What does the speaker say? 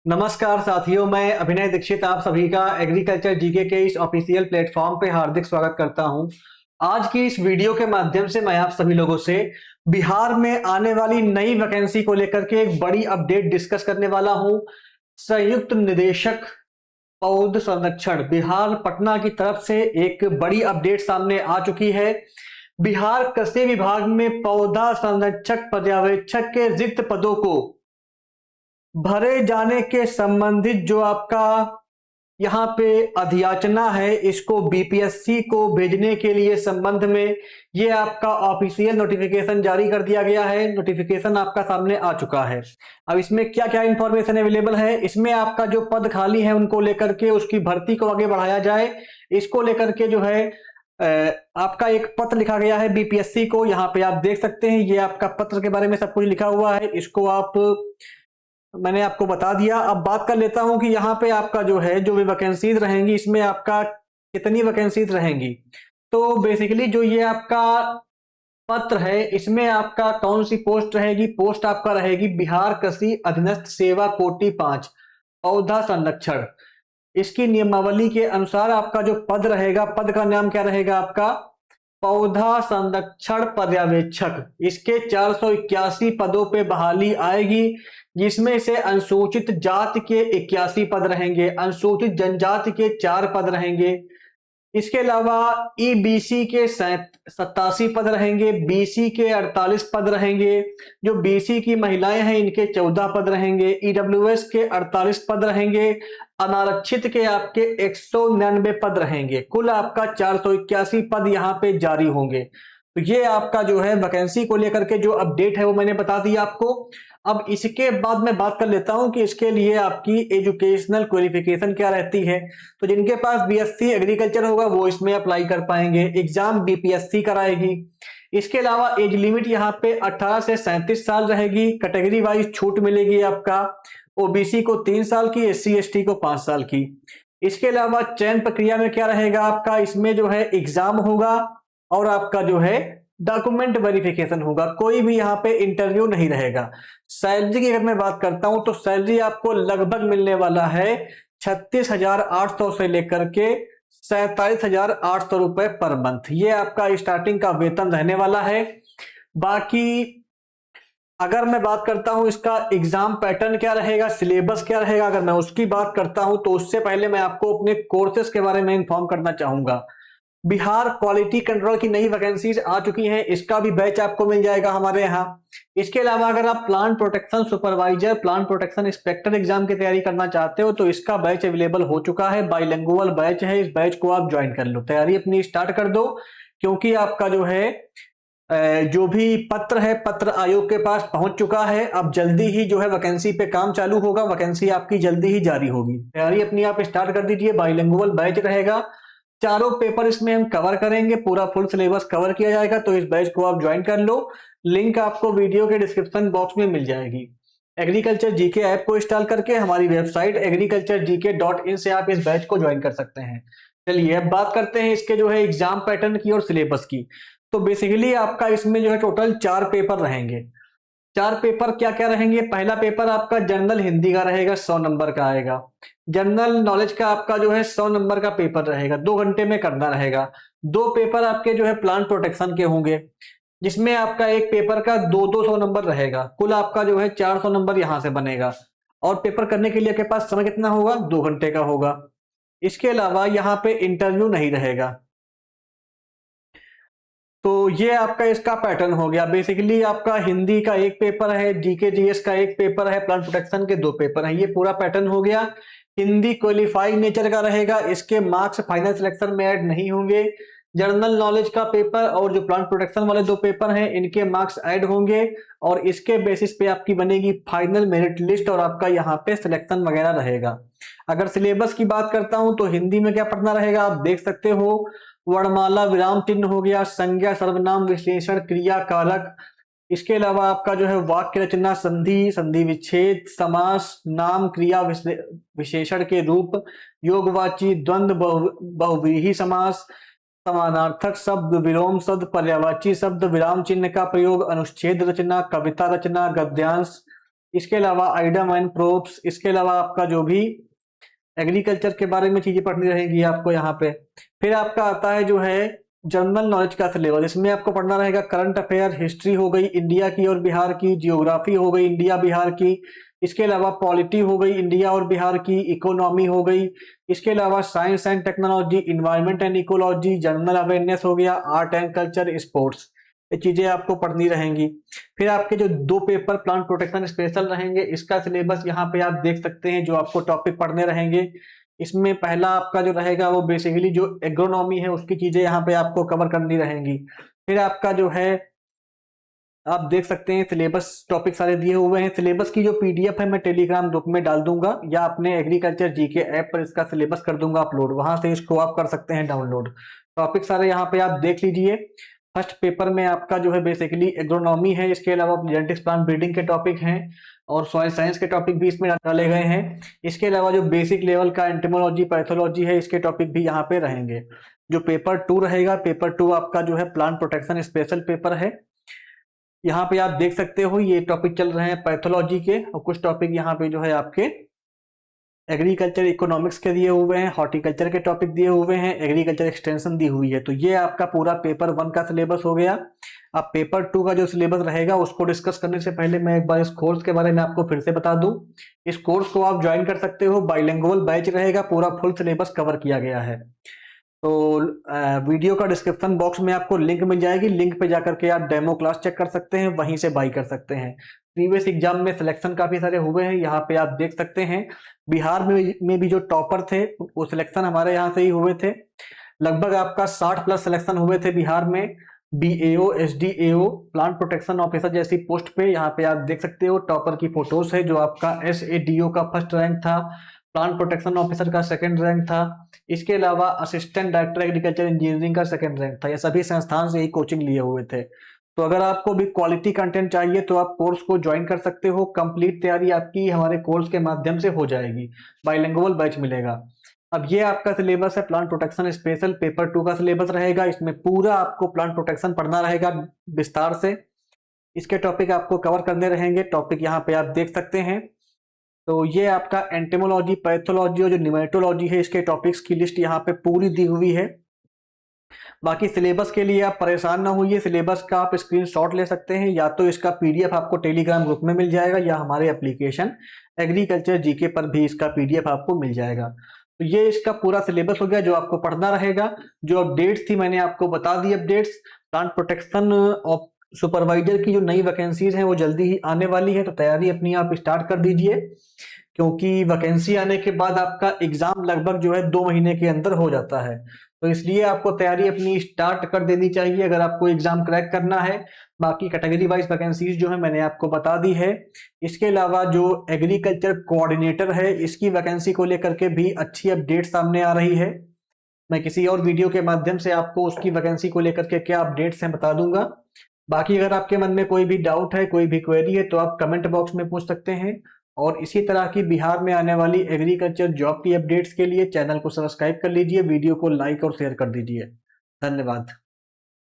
नमस्कार साथियों, मैं अभिनय दीक्षित आप सभी का एग्रीकल्चर जीके के इस ऑफिशियल प्लेटफॉर्म पे हार्दिक स्वागत करता हूं। आज की इस वीडियो के माध्यम से मैं आप सभी लोगों से बिहार में आने वाली नई वैकेंसी को लेकर के एक बड़ी अपडेट डिस्कस करने वाला हूं। संयुक्त निदेशक पौध संरक्षण बिहार पटना की तरफ से एक बड़ी अपडेट सामने आ चुकी है। बिहार कृषि विभाग में पौधा संरक्षक पर्यवेक्षक के रिक्त पदों को भरे जाने के संबंधित जो आपका यहाँ पे अधियाचना है, इसको बीपीएससी को भेजने के लिए संबंध में ये आपका ऑफिशियल नोटिफिकेशन जारी कर दिया गया है। नोटिफिकेशन आपका सामने आ चुका है। अब इसमें क्या क्या इंफॉर्मेशन अवेलेबल है, इसमें आपका जो पद खाली है उनको लेकर के उसकी भर्ती को आगे बढ़ाया जाए, इसको लेकर के जो है आपका एक पत्र लिखा गया है बीपीएससी को। यहाँ पे आप देख सकते हैं, ये आपका पत्र के बारे में सब कुछ लिखा हुआ है। इसको मैंने आपको बता दिया। अब बात कर लेता हूं कि यहाँ पे आपका जो है जो भी वैकेंसीज रहेंगी, इसमें आपका कितनी वैकेंसीज रहेंगी। तो बेसिकली जो ये आपका पत्र है, इसमें आपका कौन सी पोस्ट रहेगी, पोस्ट आपका रहेगी बिहार कृषि अधीनस्थ सेवा कोटि 5 पौधा संरक्षण। इसकी नियमावली के अनुसार आपका जो पद रहेगा, पद का नाम क्या रहेगा आपका, पौधा संरक्षण पर्यवेक्षक। इसके 481 पदों पे बहाली आएगी, जिसमें से अनुसूचित जाति के 81 पद रहेंगे, अनुसूचित जनजाति के 4 पद रहेंगे। इसके अलावा ईबीसी के 87 पद रहेंगे, बीसी के 48 पद रहेंगे, जो बीसी की महिलाएं हैं इनके 14 पद रहेंगे, ईडब्ल्यूएस के 48 पद रहेंगे, अनारक्षित के आपके 199 पद रहेंगे। कुल आपका 481 पद यहाँ पे जारी होंगे। तो ये आपका जो है वैकेंसी को लेकर के जो अपडेट है वो मैंने बता दिया आपको। अब इसके बाद मैं बात कर लेता हूं कि इसके लिए आपकी एजुकेशनल क्वालिफिकेशन क्या रहती है। तो जिनके पास बीएससी एग्रीकल्चर होगा वो इसमें अप्लाई कर पाएंगे। एग्जाम बीपीएससी कराएगी। इसके अलावा एज लिमिट यहाँ पे 18 से 37 साल रहेगी। कैटेगरी वाइज छूट मिलेगी आपका, ओबीसी को 3 साल की, एससी एसटी को 5 साल की। इसके अलावा चयन प्रक्रिया में क्या रहेगा आपका, इसमें जो है एग्जाम होगा और आपका जो है डॉक्यूमेंट वेरिफिकेशन होगा। कोई भी यहाँ पे इंटरव्यू नहीं रहेगा। सैलरी की अगर मैं बात करता हूं तो सैलरी आपको लगभग मिलने वाला है 36,800 से लेकर के 47,800 रुपए पर मंथ। ये आपका स्टार्टिंग का वेतन रहने वाला है। बाकी अगर मैं बात करता हूं इसका एग्जाम पैटर्न क्या रहेगा, सिलेबस क्या रहेगा, अगर मैं उसकी बात करता हूं तो उससे पहले मैं आपको अपने कोर्सेज के बारे में इंफॉर्म करना चाहूंगा। बिहार क्वालिटी कंट्रोल की नई वैकेंसीज आ चुकी हैं, इसका भी बैच आपको मिल जाएगा हमारे यहाँ। इसके अलावा अगर आप plant protection supervisor, plant protection inspector exam की तैयारी करना चाहते हो तो इसका बैच अवेलेबल हो चुका है। बाइलिंगुअल बैच है, इस बैच को आप ज्वाइन कर लो, तैयारी अपनी स्टार्ट कर दो। क्योंकि आपका जो है जो भी पत्र है, पत्र आयोग के पास पहुंच चुका है। अब जल्दी ही जो है वैकेंसी पे काम चालू होगा, वैकेंसी आपकी जल्दी ही जारी होगी। तैयारी अपनी आप स्टार्ट कर दीजिए। बाइलिंगुअल बैच रहेगा, चारों पेपर इसमें हम कवर करेंगे, पूरा फुल सिलेबस कवर किया जाएगा। तो इस बैच को आप ज्वाइन कर लो, लिंक आपको वीडियो के डिस्क्रिप्शन बॉक्स में मिल जाएगी। एग्रीकल्चर जीके ऐप को इंस्टॉल करके हमारी वेबसाइट agriculturegk.in से आप इस बैच को ज्वाइन कर सकते हैं। चलिए अब बात करते हैं इसके जो है एग्जाम पैटर्न की और सिलेबस की। तो बेसिकली आपका इसमें जो है टोटल 4 पेपर रहेंगे। 4 पेपर क्या क्या रहेंगे, पहला पेपर आपका जनरल हिंदी का रहेगा, 100 नंबर का आएगा। जनरल नॉलेज का आपका जो है 100 नंबर का पेपर रहेगा, 2 घंटे में करना रहेगा। 2 पेपर आपके जो है प्लांट प्रोटेक्शन के होंगे, जिसमें आपका एक पेपर का 200 नंबर रहेगा। कुल आपका जो है 400 नंबर यहां से बनेगा। और पेपर करने के लिए आपके पास समय कितना होगा, 2 घंटे का होगा। इसके अलावा यहाँ पे इंटरव्यू नहीं रहेगा। तो ये आपका इसका पैटर्न हो गया। बेसिकली आपका हिंदी का एक पेपर है, जीके जीएस का एक पेपर है, प्लांट प्रोटेक्शन के 2 पेपर हैं। ये पूरा पैटर्न हो गया। हिंदी क्वालिफाइड नेचर का रहेगा, इसके मार्क्स फाइनल सिलेक्शन में ऐड नहीं होंगे। जनरल नॉलेज का पेपर और जो प्लांट प्रोटेक्शन वाले 2 पेपर हैं इनके मार्क्स ऐड होंगे और इसके बेसिस पे आपकी बनेगी फाइनल मेरिट लिस्ट और आपका यहाँ पे सिलेक्शन वगैरह रहेगा। अगर सिलेबस की बात करता हूं तो हिंदी में क्या पढ़ना रहेगा, आप देख सकते हो। वर्णमाला, विराम चिन्ह हो गया, संज्ञा, सर्वनाम, विशेषण, क्रिया, कारक। इसके अलावा आपका जो है वाक्य रचना, संधि, संधि विच्छेद, समास, नाम, क्रिया, विशेषण के रूप, योगवाची, द्वंद्व, बहुव्रीहि समास, समानार्थक शब्द, विलोम शब्द, पर्यायवाची शब्द, विराम चिन्ह का प्रयोग, अनुच्छेद रचना, कविता रचना, गद्यांश, इसके अलावा आइडम एंड प्रोब्स, इसके अलावा आपका जो भी एग्रीकल्चर के बारे में चीजें पढ़नी रहेंगी आपको यहाँ पे। फिर आपका आता है जो है जनरल नॉलेज का सिलेबस। इसमें आपको पढ़ना रहेगा करंट अफेयर, हिस्ट्री हो गई इंडिया की और बिहार की, जियोग्राफी हो गई इंडिया बिहार की, इसके अलावा पॉलिटी हो गई इंडिया और बिहार की, इकोनॉमी हो गई, इसके अलावा science and technology, environment and ecology, general awareness हो गया, आर्ट एंड कल्चर, स्पोर्ट्स, ये चीजें आपको पढ़नी रहेंगी। फिर आपके जो 2 पेपर प्लांट प्रोटेक्शन स्पेशल रहेंगे, इसका सिलेबस यहाँ पे आप देख सकते हैं जो आपको टॉपिक पढ़ने रहेंगे। इसमें पहला आपका जो रहेगा वो बेसिकली जो एग्रोनॉमी है उसकी चीजें यहाँ पे आपको कवर करनी रहेंगी। फिर आपका जो है आप देख सकते हैं सिलेबस टॉपिक सारे दिए हुए हैं। सिलेबस की जो पीडीएफ है मैं टेलीग्राम ग्रुप में डाल दूंगा या अपने एग्रीकल्चर जीके ऐप पर इसका सिलेबस कर दूंगा अपलोड, वहां से इसको आप कर सकते हैं डाउनलोड। टॉपिक सारे यहाँ पे आप देख लीजिए। फर्स्ट पेपर में आपका जो है बेसिकली एग्रोनॉमी है, इसके अलावा जेनेटिक्स प्लांट ब्रीडिंग के टॉपिक हैं और सॉइल साइंस के टॉपिक भी इसमें डाले गए हैं। इसके अलावा जो बेसिक लेवल का एंटोमोलॉजी पैथोलॉजी है इसके टॉपिक भी यहाँ पे रहेंगे। जो पेपर 2 रहेगा, पेपर 2 आपका जो है प्लांट प्रोटेक्शन स्पेशल पेपर है। यहाँ पे आप देख सकते हो ये टॉपिक चल रहे हैं पैथोलॉजी के और कुछ टॉपिक यहाँ पे जो है आपके एग्रीकल्चर इकोनॉमिक्स के दिए हुए हैं, हॉर्टिकल्चर के टॉपिक दिए हुए हैं, एग्रीकल्चर एक्सटेंशन दी हुई है। तो ये आपका पूरा पेपर 1 का सिलेबस हो गया। अब पेपर 2 का जो सिलेबस रहेगा उसको डिस्कस करने से पहले मैं एक बार इस कोर्स के बारे में आपको फिर से बता दूं। इस कोर्स को आप ज्वाइन कर सकते हो, बाइलिंगुअल बैच रहेगा, पूरा फुल सिलेबस कवर किया गया है। तो वीडियो का डिस्क्रिप्शन बॉक्स में आपको लिंक मिल जाएगी, लिंक पे जाकर के आप डेमो क्लास चेक कर सकते हैं, वहीं से बाई कर सकते हैं। प्रीवियस एग्जाम में सिलेक्शन काफी सारे हुए हैं, यहाँ पे आप देख सकते हैं। बिहार में भी जो टॉपर थे वो सिलेक्शन हमारे यहाँ से ही हुए थे। लगभग आपका 60 प्लस सिलेक्शन हुए थे बिहार में, बीएओ, एसडीएओ, प्लांट प्रोटेक्शन ऑफिसर जैसी पोस्ट पे। यहाँ पे आप देख सकते हो टॉपर की फोटोज है, जो आपका एसएडीओ का फर्स्ट रैंक था, प्लांट प्रोटेक्शन ऑफिसर का सेकंड रैंक था, इसके अलावा असिस्टेंट डायरेक्टर एग्रीकल्चर इंजीनियरिंग का सेकंड रैंक था। ये सभी संस्थान से ही कोचिंग लिए हुए थे। तो अगर आपको भी क्वालिटी कंटेंट चाहिए तो आप कोर्स को ज्वाइन कर सकते हो। कंप्लीट तैयारी आपकी हमारे कोर्स के माध्यम से हो जाएगी, बाइलिंगुअल बैच मिलेगा। अब ये आपका सिलेबस है प्लांट प्रोटेक्शन स्पेशल, पेपर 2 का सिलेबस रहेगा। इसमें पूरा आपको प्लांट प्रोटेक्शन पढ़ना रहेगा विस्तार से, इसके टॉपिक आपको कवर करने रहेंगे। टॉपिक यहाँ पे आप देख सकते हैं। तो ये आपका एंटेमोलॉजी, पैथोलॉजी और जो निमेटोलॉजी है इसके टॉपिक्स की लिस्ट यहाँ पे पूरी दी हुई है। बाकी सिलेबस के लिए आप परेशान ना होइए, सिलेबस का आप स्क्रीनशॉट ले सकते हैं, या तो इसका पीडीएफ आपको टेलीग्राम ग्रुप में मिल जाएगा या हमारे एप्लीकेशन एग्रीकल्चर जीके पर भी इसका पीडीएफ आपको मिल जाएगा। तो ये इसका पूरा सिलेबस हो गया जो आपको पढ़ना रहेगा। जो अपडेट्स थी मैंने आपको बता दी अपडेट्स। प्लांट प्रोटेक्शन और सुपरवाइजर की जो नई वैकेंसीज हैं वो जल्दी ही आने वाली है, तो तैयारी अपनी आप स्टार्ट कर दीजिए, क्योंकि वैकेंसी आने के बाद आपका एग्जाम लगभग जो है 2 महीने के अंदर हो जाता है। तो इसलिए आपको तैयारी अपनी स्टार्ट कर देनी चाहिए अगर आपको एग्जाम क्रैक करना है। बाकी कैटेगरी वाइज वैकेंसीज जो है मैंने आपको बता दी है। इसके अलावा जो एग्रीकल्चर कोऑर्डिनेटर है इसकी वैकेंसी को लेकर के भी अच्छी अपडेट सामने आ रही है। मैं किसी और वीडियो के माध्यम से आपको उसकी वैकेंसी को लेकर के क्या अपडेट्स हैं बता दूंगा। बाकी अगर आपके मन में कोई भी डाउट है, कोई भी क्वेरी है, तो आप कमेंट बॉक्स में पूछ सकते हैं। और इसी तरह की बिहार में आने वाली एग्रीकल्चर जॉब की अपडेट्स के लिए चैनल को सब्सक्राइब कर लीजिए, वीडियो को लाइक और शेयर कर दीजिए। धन्यवाद।